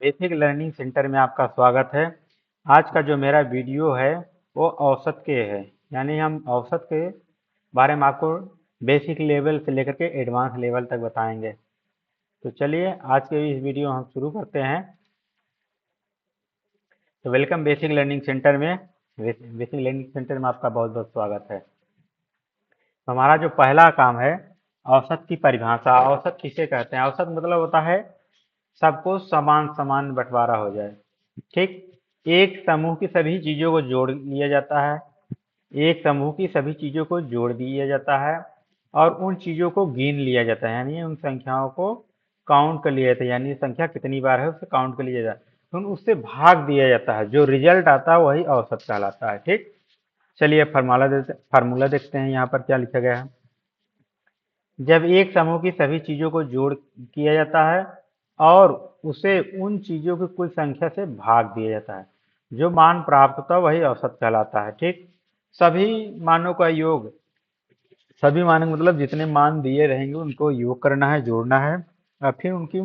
Basic learning centre में आपका स्वागत है। आज का जो मेरा वीडियो है वो औसत के है, यानी हम औसत के बारे में आपको बेसिक लेवल से लेकर के एडवांस लेवल तक बताएंगे। तो चलिए आज के इस वीडियो हम शुरू करते हैं। तो वेलकम बेसिक लर्निंग सेंटर में। बेसिक लर्निंग सेंटर में आपका बहुत बहुत स्वागत है। तो हमारा जो पहला काम है, औसत की परिभाषा। औसत किसे कहते हैं? औसत मतलब होता है सबको समान समान बंटवारा हो जाए। ठीक, एक समूह की सभी चीजों को जोड़ लिया जाता है। एक समूह की सभी चीजों को जोड़ दिया जाता है और उन चीजों को गिन लिया जाता है, यानी उन संख्याओं को काउंट कर लिया जाता है, यानी संख्या कितनी बार है उसे काउंट कर लिया जाता है। तो उससे भाग दिया जाता है, जो रिजल्ट आता है वही औसत कहलाता है। ठीक, चलिए फार्मूला देखते हैं यहाँ पर क्या लिखा गया है। जब एक समूह की सभी चीजों को जोड़ किया जाता है और उसे उन चीजों की कुल संख्या से भाग दिया जाता है, जो मान प्राप्त होता है वही औसत कहलाता है। ठीक, सभी मानों का योग, सभी मानों का मतलब जितने मान दिए रहेंगे उनको योग करना है, जोड़ना है और फिर उनकी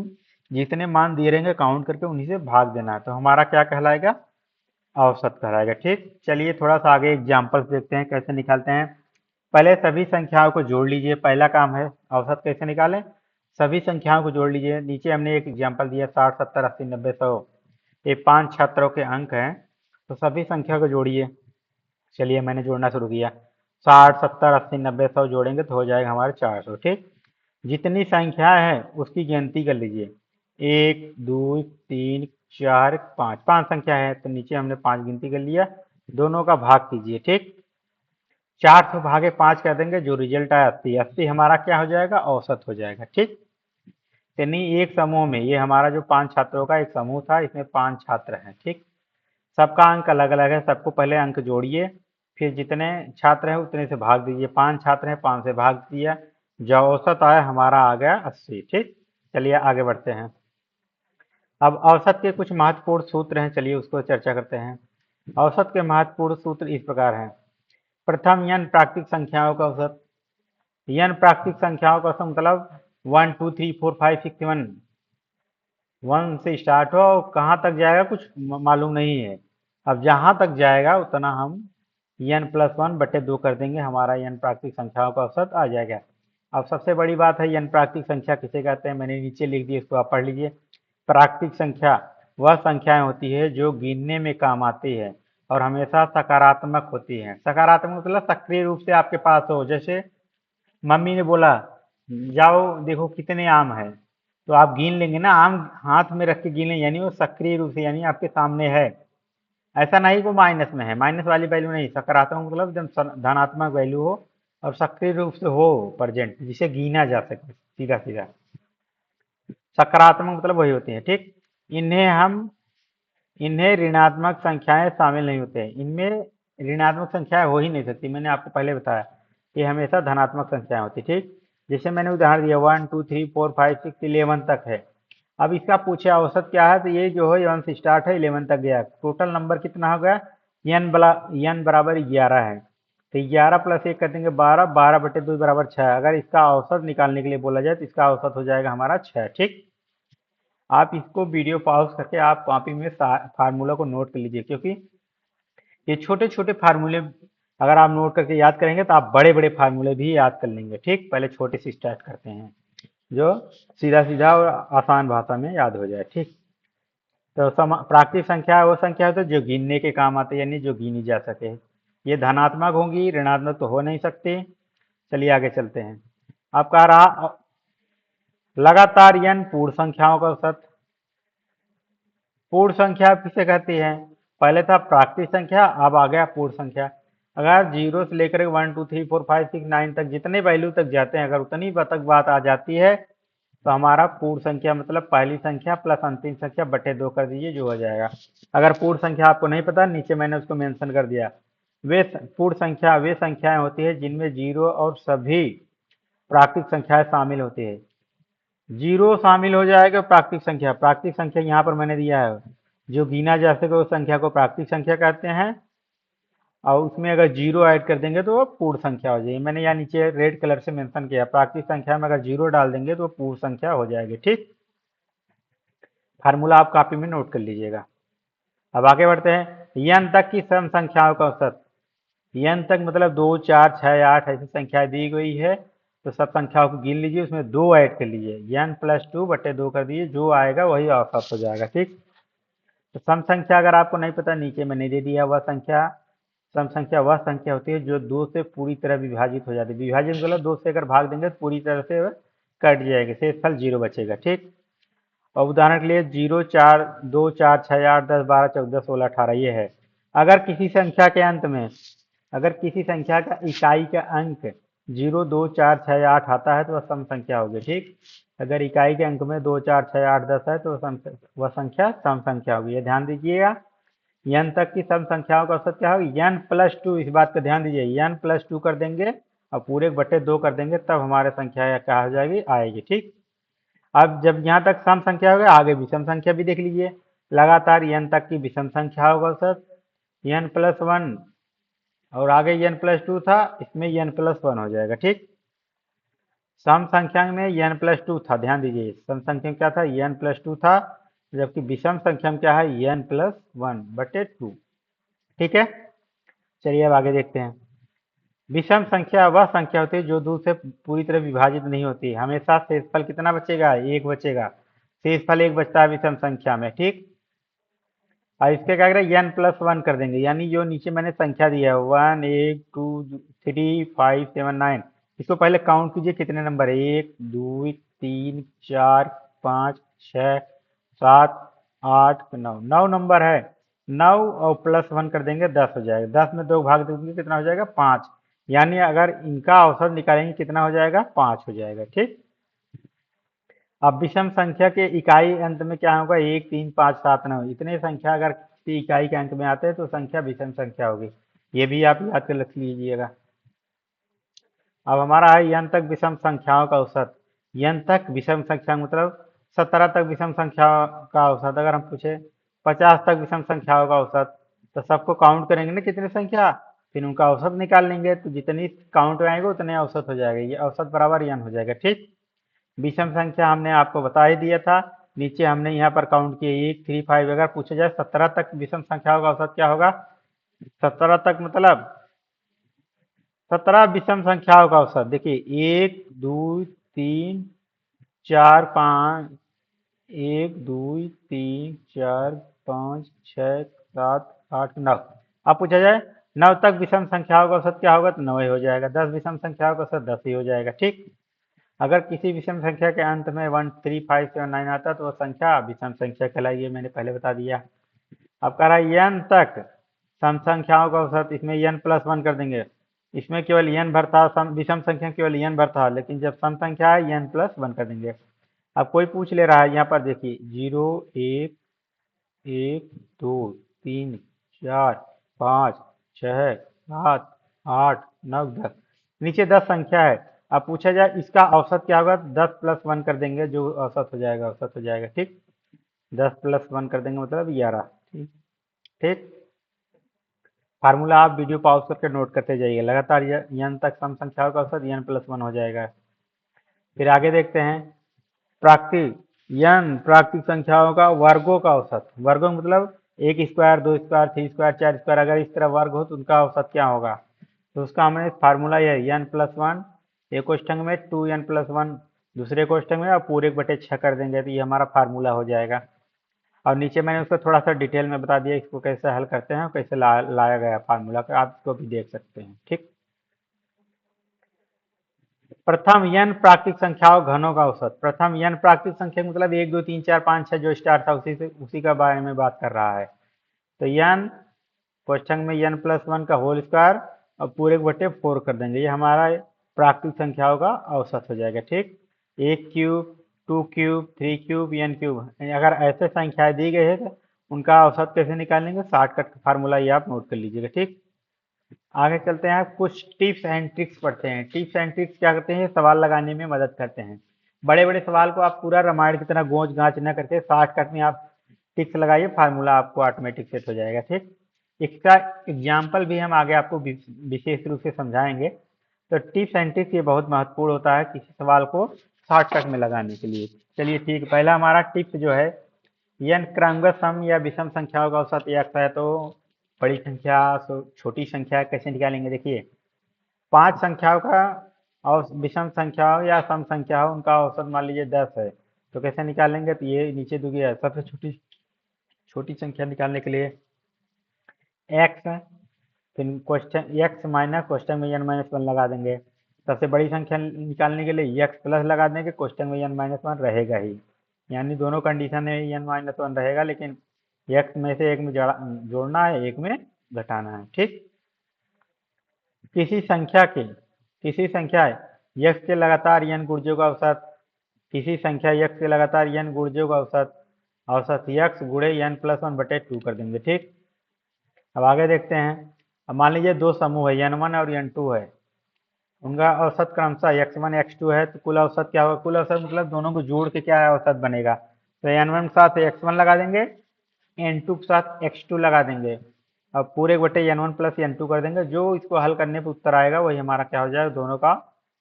जितने मान दिए रहेंगे काउंट करके उन्हीं से भाग देना है। तो हमारा क्या कहलाएगा? औसत कहलाएगा। ठीक, चलिए थोड़ा सा आगे एग्जाम्पल्स देखते हैं कैसे निकालते हैं। पहले सभी संख्याओं को जोड़ लीजिए, पहला काम है औसत कैसे निकालें। सभी संख्याओं को जोड़ लीजिए। नीचे हमने एक एग्जाम्पल दिया 60, 70, 80, 90, 100। ये 5 छात्रों के अंक हैं, तो सभी संख्या को जोड़िए। चलिए मैंने जोड़ना शुरू किया। 60, 70, 80, 90, 100 जोड़ेंगे तो हो जाएगा हमारे 400। ठीक, जितनी संख्या है उसकी गिनती कर लीजिए। 1, 2, 3, 4, 5, 5 संख्या है तो नीचे हमने 5 गिनती कर लिया। दोनों का भाग कीजिए। ठीक, 400 भागे 5 कर देंगे, जो रिजल्ट आया 80। 80 हमारा क्या हो जाएगा? औसत हो जाएगा। ठीक, यानी एक समूह में, ये हमारा जो 5 छात्रों का एक समूह था, इसमें 5 छात्र हैं। ठीक, सबका अंक अलग अलग है, सबको पहले अंक जोड़िए, फिर जितने छात्र हैं उतने से भाग दीजिए। 5 छात्र हैं, 5 से भाग दिया, जो औसत आया हमारा आ गया 80। ठीक, चलिए आगे बढ़ते हैं। अब औसत के कुछ महत्वपूर्ण सूत्र हैं, चलिए उसको चर्चा करते हैं। औसत के महत्वपूर्ण सूत्र इस प्रकार हैं। प्रथम, n प्राकृतिक संख्याओं का औसत। n प्राकृतिक संख्याओं का औसत मतलब 1, 2, 3, 4, 5, 6, 7, 1 से स्टार्ट हो और कहाँ तक जाएगा कुछ मालूम नहीं है। अब जहाँ तक जाएगा उतना हम n+1/2 कर देंगे, हमारा n प्राकृतिक संख्याओं का औसत आ जाएगा। अब सबसे बड़ी बात है, n प्राकृतिक संख्या किसे कहते हैं? मैंने नीचे लिख दिया, इसको आप पढ़ लीजिए। प्राकृतिक संख्या वह संख्याएं होती है जो गिनने में काम आती है और हमेशा सकारात्मक होती है। सकारात्मक मतलब सक्रिय रूप से आपके पास हो। जैसे मम्मी ने बोला जाओ देखो कितने आम है, तो आप गिन लेंगे ना, आम हाथ में रख के गिन लेंगे, यानी वो सक्रिय रूप से, यानी आपके सामने है। ऐसा नहीं वो माइनस में है, माइनस वाली वैल्यू नहीं। सकारात्मक मतलब जब धनात्मक वैल्यू हो और सक्रिय रूप से हो प्रेजेंट, जिसे गिना जा सके सीधा सीधा। सकारात्मक मतलब वही होती है। ठीक, इन्हें हम इन्हें ऋणात्मक संख्याएं शामिल नहीं होते हैं, इनमें ऋणात्मक संख्याएं हो ही नहीं सकती। मैंने आपको पहले बताया ये हमेशा धनात्मक संख्याएं होती। ठीक, जैसे मैंने उदाहरण दिया 1, 2, 3, 4, 5, 6, 11 तक है। अब इसका पूछे औसत क्या है, तो ये जो है 1 से स्टार्ट है 11 तक गया, टोटल नंबर कितना हो गया? n बराबर 11 है, तो 11 + 1 कर देंगे 12, 12/2 बराबर 6। अगर इसका औसत निकालने के लिए बोला जाए तो इसका औसत हो जाएगा हमारा 6। ठीक, आप इसको वीडियो पॉज करके आप कॉपी में फार्मूला को नोट कर लीजिए, क्योंकि ये छोटे छोटे फार्मूले अगर आप नोट करके याद करेंगे तो आप बड़े बड़े फार्मूले भी याद कर लेंगे। ठीक, पहले छोटे से स्टार्ट करते हैं, जो सीधा सीधा और आसान भाषा में याद हो जाए। ठीक, तो प्राकृतिक संख्या वो संख्या होती है जो गिनने के काम आते हैं, यानी जो गिनी जा सके। ये धनात्मक होंगी, ऋणात्मक तो हो नहीं सकती। चलिए आगे चलते हैं। अब कह रहा लगातार n पूर्ण संख्याओं का औसत। पूर्ण संख्या किसे कहती है? पहले था प्राकृतिक संख्या, अब आ गया पूर्ण संख्या। अगर 0 से लेकर 1, 2, 3, 4, 5, 6, 9 तक जितने वैल्यू तक जाते हैं, अगर उतनी तक बात आ जाती है तो हमारा पूर्ण संख्या मतलब पहली संख्या प्लस अंतिम संख्या बटे 2 कर दीजिए, जो हो जाएगा। अगर पूर्ण संख्या आपको नहीं पता, नीचे मैंने उसको मेंशन कर दिया। पूर्ण संख्या वे संख्याएं होती है जिनमें 0 और सभी प्राकृतिक संख्याएं शामिल होती है। 0 शामिल हो जाएगा प्राकृतिक संख्या। प्राकृतिक संख्या यहाँ पर मैंने दिया है, जो गिना जा सके उस संख्या को प्राकृतिक संख्या कहते हैं, और उसमें अगर 0 ऐड कर देंगे तो वो पूर्ण संख्या हो जाएगी। मैंने यहाँ नीचे रेड कलर से मेंशन किया, प्राकृतिक संख्या में अगर 0 डाल देंगे तो पूर्ण संख्या हो जाएगी। ठीक, फार्मूला आप कॉपी में नोट कर लीजिएगा। अब आगे बढ़ते हैं। n तक की सम संख्याओं का औसत। n तक मतलब 2, 4, 6, 8 ऐसी संख्याएं दी गई है, तो सब संख्याओं को गिन लीजिए, उसमें 2 ऐड कर लीजिए, n प्लस 2 बटे 2 कर दीजिए, जो आएगा वही औसत हो जाएगा। ठीक, तो सम संख्या अगर आपको नहीं पता, नीचे मैंने दे दिया, वह संख्या सम संख्या वह संख्या होती है जो 2 से पूरी तरह विभाजित हो जाती है। विभाजित मतलब 2 से अगर भाग देंगे तो पूरी तरह से कट जाएगी, शेषफल 0 बचेगा। ठीक, और उदाहरण के लिए 0, 4, 2, 4, 6, 8, 10, 12, 14, 16, 18 ये है। अगर किसी संख्या के अंत में, अगर किसी संख्या का इकाई का अंक 0, 2, 4, 6, 8 आता है तो वह सम संख्या होगी। ठीक, अगर इकाई के अंक में 2, 4, 6, 8, 10 है तो वह संख्या सम संख्या होगी। ये ध्यान दीजिएगा। n तक की सम संख्याओं का औसत क्या होगी? n प्लस 2, इस बात का ध्यान दीजिए, n प्लस 2 कर देंगे और पूरे बटे 2 कर देंगे, तब हमारे संख्या क्या हो जाएगी? आएगी। ठीक, अब जब यहाँ तक सम संख्या हो गया, आगे विषम संख्या भी देख लीजिए। लगातार n तक की विषम संख्या होगा औसत n प्लस 1, और आगे n प्लस 2 था, इसमें n प्लस 1 हो जाएगा। ठीक, सम संख्या में n प्लस 2 था, ध्यान दीजिए, सम संख्या में क्या था? n प्लस 2 था, जबकि विषम संख्या में क्या है? n प्लस 1 बटे 2। ठीक है, चलिए अब आगे देखते हैं। विषम संख्या वह संख्या होती है जो 2 से पूरी तरह विभाजित नहीं होती। हमेशा शेषफल कितना बचेगा? 1 बचेगा। शेषफल 1 बचता है विषम संख्या में। ठीक, और इसके क्या करें? n प्लस 1 कर देंगे, यानी जो नीचे मैंने संख्या दिया है 1, 1, 2, 3, 5, 7, 9, इसको पहले काउंट कीजिए कितने नंबर है? 1, 2, 3, 4, 5, 6, 7, 8, 9, 9 नंबर है। 9 और प्लस 1 कर देंगे, 10 हो जाएगा। 10 में 2 भाग देंगे, कितना हो जाएगा? 5। यानी अगर इनका औसत निकालेंगे कितना हो जाएगा? 5 हो जाएगा। ठीक, अब विषम संख्या के इकाई अंत में क्या होगा? 1, 3, 5, 7, 9, इतने संख्या अगर किसी इकाई के अंक में आते हैं तो संख्या विषम संख्या होगी। ये भी आप याद कर रख लीजिएगा। अब हमारा है n तक विषम संख्याओं का औसत। n तक विषम संख्या मतलब 17 तक विषम संख्या का औसत। अगर हम पूछे 50 तक विषम संख्याओं का औसत, तो सबको काउंट करेंगे ना कितने संख्या, फिर उनका औसत निकाल लेंगे, तो जितनी काउंट में आएगा उतने औसत हो जाएगा। ये औसत बराबर n हो जाएगा। ठीक, विषम संख्या हमने आपको बता ही दिया था, नीचे हमने यहाँ पर काउंट किए 1, 3, 5। अगर पूछा जाए 17 तक विषम संख्याओं का औसत क्या होगा? 17 तक मतलब 17 विषम संख्याओं का औसत देखिए, 1, 2, 3, 4, 5, 1, 2, 3, 4, 5, 6, 7, 8, 9। अब पूछा जाए 9 तक विषम संख्याओं का औसत क्या होगा? तो 9 ही हो जाएगा। 10 विषम संख्याओं का औसत 10 ही हो जाएगा। ठीक, अगर किसी विषम संख्या के अंत में 1, 3, 5, 7, 9 आता है तो वह संख्या विषम संख्या कहलाएगी, मैंने पहले बता दिया। अब कह रहा है n तक सम संख्याओं का औसत, इसमें n प्लस 1 कर देंगे। इसमें केवल n भर था, विषम संख्या केवल n भर था, लेकिन जब सम संख्या है n प्लस 1 कर देंगे। अब कोई पूछ ले रहा है, यहाँ पर देखिए 0, 1, 1, 2, 3, 4, 5, 6, 7, 8, 9, 10, नीचे 10 संख्या है। अब पूछा जाए इसका औसत क्या होगा? 10 प्लस 1 कर देंगे, जो औसत हो जाएगा औसत हो जाएगा। ठीक, 10 प्लस 1 कर देंगे मतलब 11। ठीक, ठीक, फार्मूला आप वीडियो पॉज करके नोट करते जाइए। लगातार n तक सम संख्याओं का औसत n प्लस 1 हो जाएगा। फिर आगे देखते हैं। प्राकृतिक प्राकृतिक संख्याओं का वर्गों का औसत। वर्गों मतलब 1 स्क्वायर, 2 स्क्वायर, 3 स्क्वायर, 4 स्क्वायर, अगर इस तरह वर्ग हो तो उनका औसत क्या होगा? तो उसका हमने फार्मूला यह है, n प्लस 1, एक कोष्ठक में 2n प्लस 1, दूसरे कोष्ठक में, और पूरे बटे 6 कर देंगे, तो ये हमारा फार्मूला हो जाएगा। और नीचे मैंने उसको थोड़ा सा डिटेल में बता दिया, इसको कैसे हल करते हैं और कैसे लाया गया फार्मूला का, आप इसको भी देख सकते हैं। ठीक, प्रथम n प्राकृतिक संख्याओं घनों का औसत। प्रथम n प्राकृतिक संख्या मतलब 1, 2, 3, 4, 5, 6 जो स्टार था उसी का बारे में बात कर रहा है। तो n क्वेश्चन में n प्लस 1 का होल स्क्वायर और पूरे बटे 4 कर देंगे, ये हमारा प्राकृतिक संख्याओं का औसत हो जाएगा। ठीक, 1 cube, 2 cube, 3 cube, n cube, अगर ऐसे संख्याएं दी गई है तो उनका औसत कैसे निकालेंगे? शॉर्टकट फार्मूला ये आप नोट कर लीजिएगा। ठीक, आगे चलते हैं, कुछ टिप्स एंड ट्रिक्स पढ़ते हैं। टिप्स एंड ट्रिक्स क्या करते हैं? सवाल लगाने में मदद करते हैं। बड़े बड़े सवाल को आप पूरा रामायण की तरह गोंच गांच न करके शॉर्टकट में आप टिप्स लगाइए, फार्मूला आपको ऑटोमेटिक सेट हो जाएगा। ठीक, इसका एग्जाम्पल भी हम आगे आपको विशेष रूप से समझाएंगे। तो टिप्स एंड ट्रिक्स ये बहुत महत्वपूर्ण होता है किसी सवाल को शॉर्टकट में लगाने के लिए। चलिए ठीक, पहला हमारा टिप्स जो है यन क्रमगत सम या विषम संख्याओं का औसत x है तो बड़ी संख्या छोटी संख्या कैसे निकालेंगे? देखिए, 5 संख्याओं का और विषम संख्या हो या सम संख्या हो उनका औसत मान लीजिए 10 है, तो कैसे निकालेंगे? तो ये नीचे दी गई है, सबसे छोटी छोटी संख्या निकालने के लिए x, फिर क्वेश्चन x माइनस क्वेश्चन में n माइनस वन लगा देंगे। सबसे बड़ी संख्या निकालने के लिए x प्लस लगा देंगे, क्वेश्चन में n माइनस वन रहेगा ही, यानी दोनों कंडीशन में n माइनस वन रहेगा, लेकिन x में से एक में जोड़ना है, एक में घटाना है। ठीक, किसी संख्या x के लगातार n गुणजों का औसत, किसी संख्या x के लगातार n गुणजों का औसत x गुणे n प्लस वन बटे 2 कर देंगे। ठीक, अब आगे देखते हैं। अब मान लीजिए दो समूह है, n1 और n2 है, उनका औसत क्रमशः x1 x2 है, तो कुल औसत क्या होगा? कुल औसत मतलब दोनों को जोड़ के क्या औसत बनेगा? तो n1 के साथ x1 लगा देंगे, n2 के साथ x2 लगा देंगे, अब पूरे बटे n1 प्लस n2 कर देंगे। जो इसको हल करने पर उत्तर आएगा वही हमारा क्या हो जाएगा? दोनों का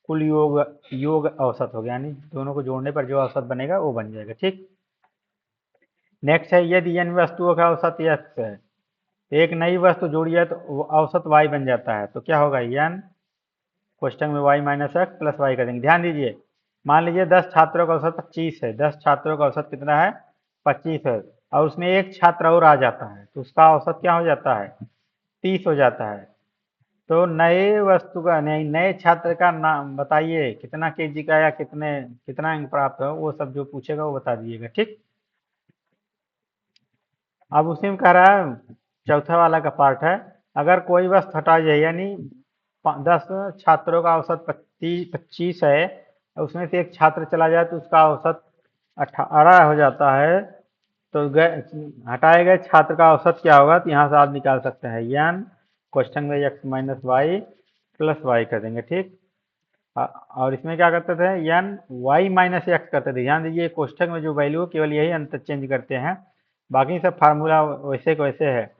कुल योग औसत हो गया, यानी दोनों को जोड़ने पर जो औसत बनेगा वो बन जाएगा। ठीक, नेक्स्ट है, यदि n वस्तुओं का औसत x है, एक नई वस्तु जोड़ी है तो औसत y बन जाता है, तो क्या होगा? n क्वेश्चन में y minus x plus y कर देंगे। ध्यान दीजिए, मान लीजिए 10 छात्रों का औसत 25 है, 10 छात्रों का औसत कितना है? 25 है, और उसमें एक छात्र और आ जाता है, तो उसका औसत क्या हो जाता है? 30 हो जाता है। तो नए वस्तु का नए छात्र का नाम बताइए, कितना केजी का या कितना अंक प्राप्त हो, वो सब जो पूछेगा वो बता दीजिएगा। ठीक, अब उसी में कह रहा है, चौथा वाला का पार्ट है, अगर कोई वस्तु हटा जाए, यानी 10 छात्रों का औसत 25 है, उसमें से एक छात्र चला जाए तो उसका औसत 18 हो जाता है, तो हटाए गए छात्र का औसत क्या होगा? तो यहाँ से आप निकाल सकते हैं n क्वेश्चन में x minus y plus y कर देंगे। ठीक, और इसमें क्या करते थे? n y माइनस एक्स करते थे। ध्यान दीजिए, क्वेश्चन में जो वैल्यू है केवल यही अंतर चेंज करते हैं, बाकी सब फार्मूला वैसे को वैसे है।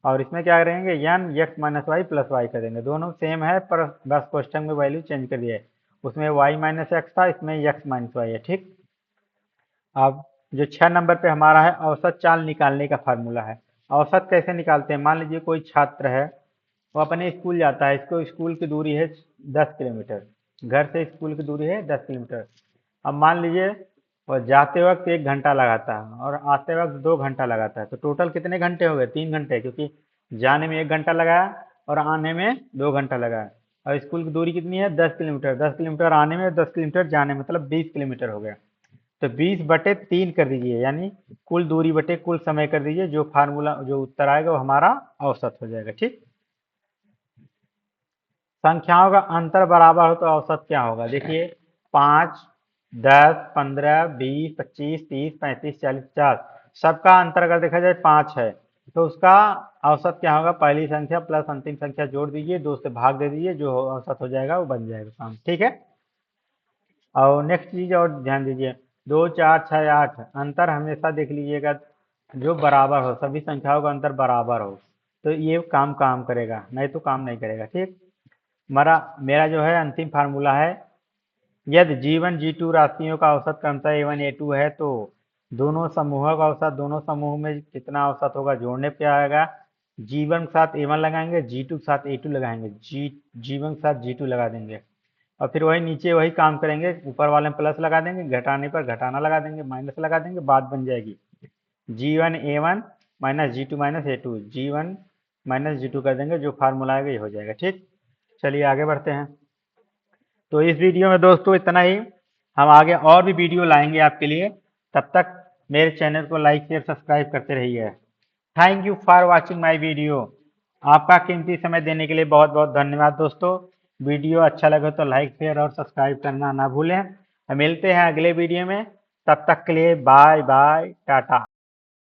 और इसमें क्या करेंगे? n x minus y plus y कर देंगे, दोनों सेम है पर बस क्वेश्चन में वैल्यू चेंज कर दिया है, उसमें y माइनस एक्स था, इसमें x माइनस वाई है। ठीक, अब जो 6 नंबर पे हमारा है, औसत चाल निकालने का फार्मूला है। औसत कैसे निकालते हैं? मान लीजिए कोई छात्र है, वो अपने स्कूल जाता है, इसको स्कूल की दूरी है 10 किलोमीटर, घर से स्कूल की दूरी है 10 किलोमीटर। अब मान लीजिए वो जाते वक्त 1 घंटा लगाता है और आते वक्त 2 घंटा लगाता है, तो टोटल कितने घंटे हो गए? 3 घंटे, क्योंकि जाने में 1 घंटा लगाया और आने में 2 घंटा लगाया। और स्कूल की दूरी कितनी है? 10 किलोमीटर, 10 किलोमीटर आने में, 10 किलोमीटर जाने में, मतलब 20 किलोमीटर हो गया। तो 20 बटे 3 कर दीजिए, यानी कुल दूरी बटे कुल समय कर दीजिए, जो फार्मूला जो उत्तर आएगा वो हमारा औसत हो जाएगा। ठीक, संख्याओं का अंतर बराबर हो तो औसत क्या होगा? देखिए, 5, 10, 15, 20, 25, 30, 35, 40, 50, सबका अंतर अगर देखा जाए 5 है, तो उसका औसत क्या होगा? पहली संख्या प्लस अंतिम संख्या जोड़ दीजिए, 2 से भाग दे दीजिए, जो औसत हो जाएगा वो बन जाएगा काम। ठीक है, और नेक्स्ट चीज और ध्यान दीजिए, 2, 4, 6, 8 अंतर हमेशा देख लीजिएगा जो बराबर हो, सभी संख्याओं का अंतर बराबर हो, तो ये काम करेगा, नहीं तो काम नहीं करेगा। ठीक, मेरा जो है अंतिम फार्मूला है, यदि G1 G2 राशियों का औसत क्रमशः A1 A2 है, तो दोनों समूहों का औसत, दोनों समूह में कितना औसत होगा जोड़ने पे आएगा। G1 के साथ A1 लगाएंगे, G2 के साथ A2 लगाएंगे, G1 के साथ G2 लगा देंगे, और फिर वही नीचे वही काम करेंगे, ऊपर वाले में प्लस लगा देंगे, घटाने पर घटाना लगा देंगे, माइनस लगा देंगे, बात बन जाएगी G1 A1 minus G2 minus A2, G1 minus G2 कर देंगे, जो फार्मूला आएगा ये हो जाएगा। ठीक, चलिए आगे बढ़ते हैं। तो इस वीडियो में दोस्तों इतना ही, हम आगे और भी वीडियो लाएंगे आपके लिए, तब तक मेरे चैनल को लाइक शेयर सब्सक्राइब करते रहिए। Thank you for watching my video. आपका कीमती समय देने के लिए बहुत बहुत धन्यवाद दोस्तों। वीडियो अच्छा लगे तो लाइक शेयर और सब्सक्राइब करना ना भूलें। मिलते हैं अगले वीडियो में, तब तक के लिए बाय बाय, टाटा।